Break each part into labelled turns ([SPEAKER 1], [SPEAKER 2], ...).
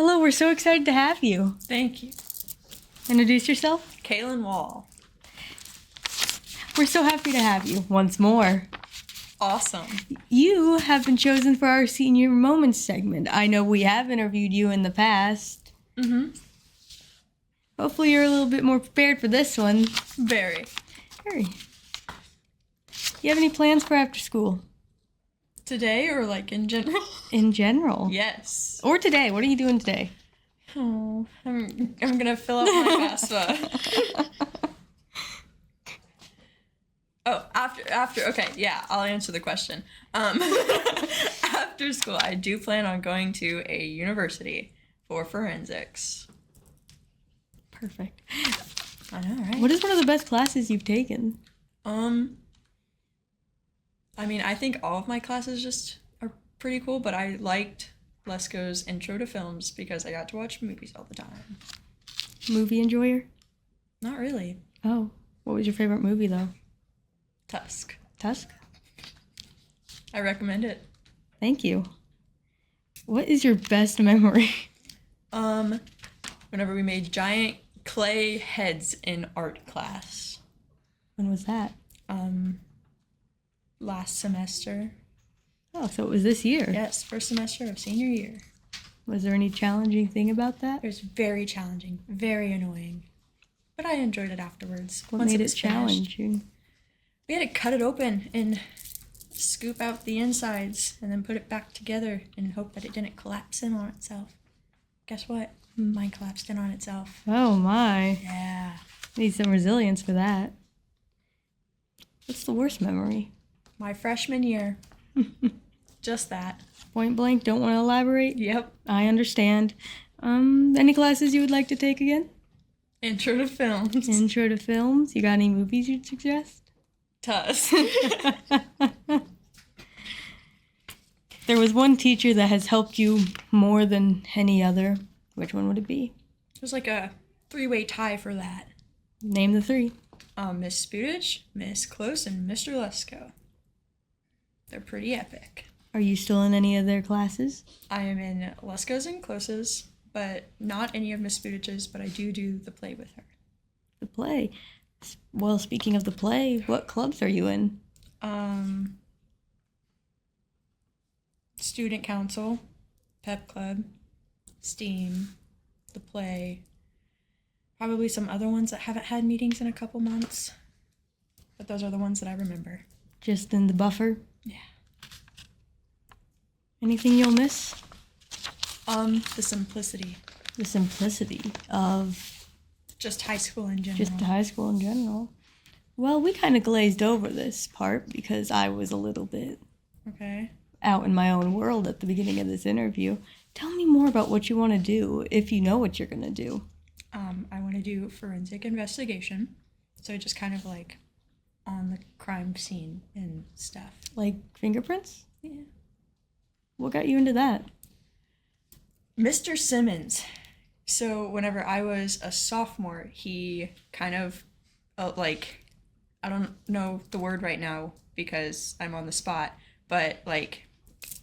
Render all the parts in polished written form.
[SPEAKER 1] Hello, we're so excited to have you.
[SPEAKER 2] Thank you.
[SPEAKER 1] Introduce yourself.
[SPEAKER 2] Kailyn Wall.
[SPEAKER 1] We're so happy to have you once more.
[SPEAKER 2] Awesome.
[SPEAKER 1] You have been chosen for our Senior Moments segment. I know we have interviewed you in the past.
[SPEAKER 2] Mm-hmm.
[SPEAKER 1] Hopefully you're a little bit more prepared for this one.
[SPEAKER 2] Very.
[SPEAKER 1] You have any plans for after school?
[SPEAKER 2] Today or like in general?
[SPEAKER 1] In general.
[SPEAKER 2] Yes.
[SPEAKER 1] Or today. What are you doing today?
[SPEAKER 2] Oh, I'm gonna fill out my FAFSA. Oh, after. Okay, yeah, I'll answer the question. After school, I do plan on going to a university for forensics.
[SPEAKER 1] Perfect.
[SPEAKER 2] I know, right?
[SPEAKER 1] What is one of the best classes you've taken?
[SPEAKER 2] I mean, I think all of my classes just are pretty cool, but I liked Lesko's Intro to Films because I got to watch movies all the time.
[SPEAKER 1] Movie enjoyer?
[SPEAKER 2] Not really.
[SPEAKER 1] Oh, what was your favorite movie though?
[SPEAKER 2] Tusk.
[SPEAKER 1] Tusk?
[SPEAKER 2] I recommend it.
[SPEAKER 1] Thank you. What is your best memory?
[SPEAKER 2] Whenever we made giant clay heads in art class.
[SPEAKER 1] When was that?
[SPEAKER 2] Last semester.
[SPEAKER 1] Oh, so it was this year.
[SPEAKER 2] Yes, first semester of senior year.
[SPEAKER 1] Was there any challenging thing about that?
[SPEAKER 2] It was very challenging, very annoying, but I enjoyed it afterwards.
[SPEAKER 1] What
[SPEAKER 2] once
[SPEAKER 1] made it
[SPEAKER 2] was finished.
[SPEAKER 1] challenging?
[SPEAKER 2] We had to cut it open and scoop out the insides and then put it back together and hope that it didn't collapse in on itself. Guess what? Mine collapsed in on itself.
[SPEAKER 1] Oh my.
[SPEAKER 2] Yeah.
[SPEAKER 1] Need some resilience for that. What's the worst memory?
[SPEAKER 2] My freshman year. Just that.
[SPEAKER 1] Point blank, don't want to elaborate?
[SPEAKER 2] Yep.
[SPEAKER 1] I understand. Any classes you would like to take again?
[SPEAKER 2] Intro to Films.
[SPEAKER 1] Intro to films. You got any movies you'd suggest?
[SPEAKER 2] Tusk.
[SPEAKER 1] There was one teacher that has helped you more than any other. Which one would it be?
[SPEAKER 2] It was like a three-way tie for that.
[SPEAKER 1] Name the three.
[SPEAKER 2] Miss Spudich, Miss Close, and Mr. Lesko. They're pretty epic.
[SPEAKER 1] Are you still in any of their classes?
[SPEAKER 2] I am in Lesko's and Close's, but not any of Miss Spudich's, but I do the play with her.
[SPEAKER 1] The play. Well, speaking of the play, what clubs are you in?
[SPEAKER 2] Student Council, Pep Club, STEAM, the play, probably some other ones that haven't had meetings in a couple months, but those are the ones that I remember.
[SPEAKER 1] Just in the buffer?
[SPEAKER 2] Yeah.
[SPEAKER 1] Anything you'll miss?
[SPEAKER 2] The simplicity.
[SPEAKER 1] The simplicity of
[SPEAKER 2] Just high school in general.
[SPEAKER 1] just high school in general. Well, we kind of glazed over this part because I was a little bit
[SPEAKER 2] Okay.
[SPEAKER 1] out in my own world at the beginning of this interview. Tell me more about what you want to do, if you know what you're going to do.
[SPEAKER 2] I want to do forensic investigation, so just kind of like on the crime scene and stuff.
[SPEAKER 1] Like fingerprints?
[SPEAKER 2] Yeah.
[SPEAKER 1] What got you into that?
[SPEAKER 2] Mr. Simmons. So whenever I was a sophomore, he kind of, I don't know the word right now because I'm on the spot, but like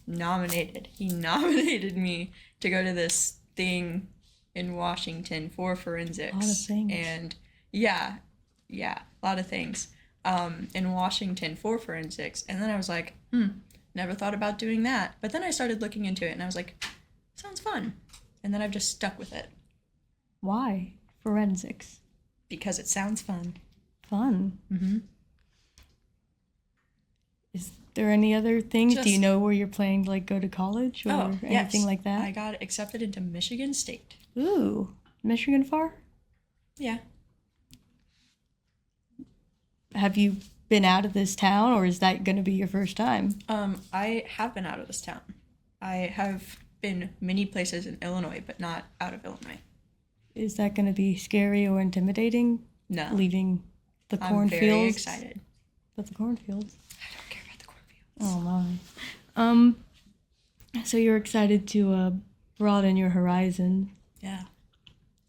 [SPEAKER 2] He nominated me to go to this thing in Washington for forensics.
[SPEAKER 1] A lot of things.
[SPEAKER 2] And yeah, a lot of things. In Washington for forensics. And then I was like, never thought about doing that. But then I started looking into it and I was like, sounds fun. And then I've just stuck with it.
[SPEAKER 1] Why forensics?
[SPEAKER 2] Because it sounds fun.
[SPEAKER 1] Fun.
[SPEAKER 2] Mm-hmm.
[SPEAKER 1] Is there any other things? Do you
[SPEAKER 2] Just-
[SPEAKER 1] know where you're planning to go to college or anything like that?
[SPEAKER 2] I got accepted into Michigan State.
[SPEAKER 1] Ooh, Michigan far?
[SPEAKER 2] Yeah.
[SPEAKER 1] Have you been out of this town, or is that going to be your first time?
[SPEAKER 2] I have been out of this town. I have been many places in Illinois, but not out of Illinois.
[SPEAKER 1] Is that going to be scary or intimidating?
[SPEAKER 2] No.
[SPEAKER 1] Leaving the cornfields?
[SPEAKER 2] I'm very excited.
[SPEAKER 1] But the cornfields?
[SPEAKER 2] I don't care about the cornfields.
[SPEAKER 1] Oh my. So you're excited to broaden your horizon.
[SPEAKER 2] Yeah.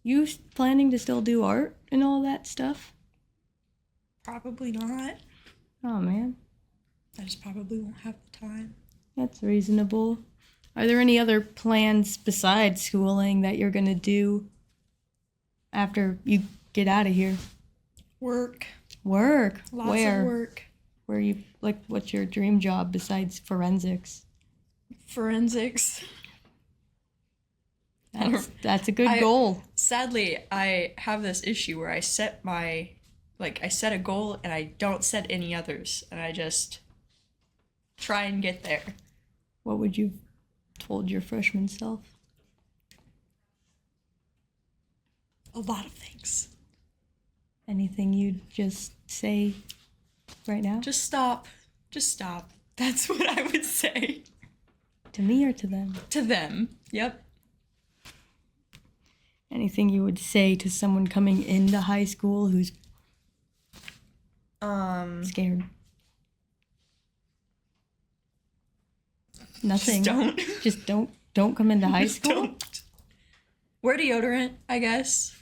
[SPEAKER 1] You planning to still do art and all that stuff?
[SPEAKER 2] Probably not.
[SPEAKER 1] Oh man,
[SPEAKER 2] I just probably won't have the time.
[SPEAKER 1] that's reasonable. Are there any other plans besides schooling that you're going to do after you get out of here?
[SPEAKER 2] Work.
[SPEAKER 1] Work?
[SPEAKER 2] Lots
[SPEAKER 1] Where?
[SPEAKER 2] of work.
[SPEAKER 1] Where you, like, what's your dream job besides forensics?
[SPEAKER 2] Forensics.
[SPEAKER 1] That's a good goal.
[SPEAKER 2] Sadly, I have this issue where I set a goal and I don't set any others, and I just try and get there.
[SPEAKER 1] What would you have told your freshman self?
[SPEAKER 2] A lot of things.
[SPEAKER 1] Anything you'd just say right now?
[SPEAKER 2] Just stop. Just stop. That's what I would say.
[SPEAKER 1] To me or to them?
[SPEAKER 2] To them. Yep.
[SPEAKER 1] Anything you would say to someone coming into high school who's scared? Nothing. Just don't come into high school.
[SPEAKER 2] Don't. Wear deodorant, I guess.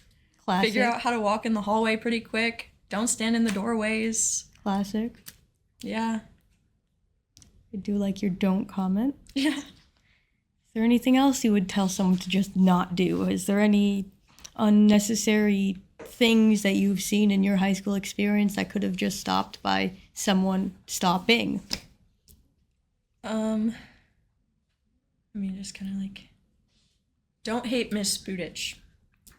[SPEAKER 1] Classic.
[SPEAKER 2] Figure out how to walk in the hallway pretty quick. Don't stand in the doorways.
[SPEAKER 1] Classic.
[SPEAKER 2] Yeah.
[SPEAKER 1] I do like your don't comment.
[SPEAKER 2] Yeah.
[SPEAKER 1] Is there anything else you would tell someone to just not do? Is there any unnecessary things that you've seen in your high school experience that could have just stopped by someone stopping?
[SPEAKER 2] Just kind of like, don't hate Miss Spudich.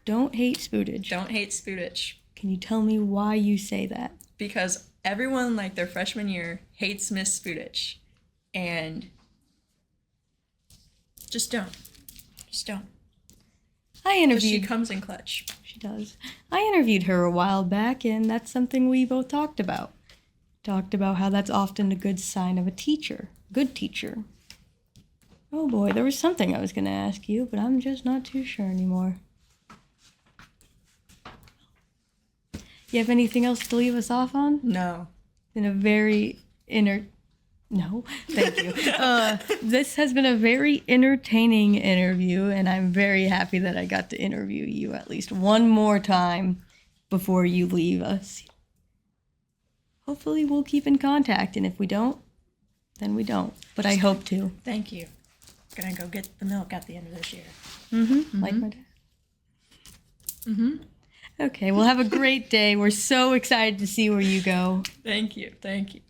[SPEAKER 1] Don't hate Spudich.
[SPEAKER 2] Don't hate Spudich.
[SPEAKER 1] Can you tell me why you say that?
[SPEAKER 2] Because everyone, like, their freshman year hates Miss Spudich. And just don't. Just don't.
[SPEAKER 1] I interviewed...
[SPEAKER 2] She comes in clutch.
[SPEAKER 1] She does. I interviewed her a while back, and that's something we both talked about. Talked about how that's often a good sign of a teacher. Good teacher. Oh boy, there was something I was going to ask you, but I'm just not too sure anymore. You have anything else to leave us off on?
[SPEAKER 2] No.
[SPEAKER 1] In a very No, thank you. This has been a very entertaining interview, and I'm very happy that I got to interview you at least one more time before you leave us. Hopefully we'll keep in contact, and if we don't, then we don't. But I hope to.
[SPEAKER 2] Thank you. Gonna go get the milk at the end of this year.
[SPEAKER 1] Like my dad. Okay, well, have a great day. We're so excited to see where you go.
[SPEAKER 2] Thank you. Thank you.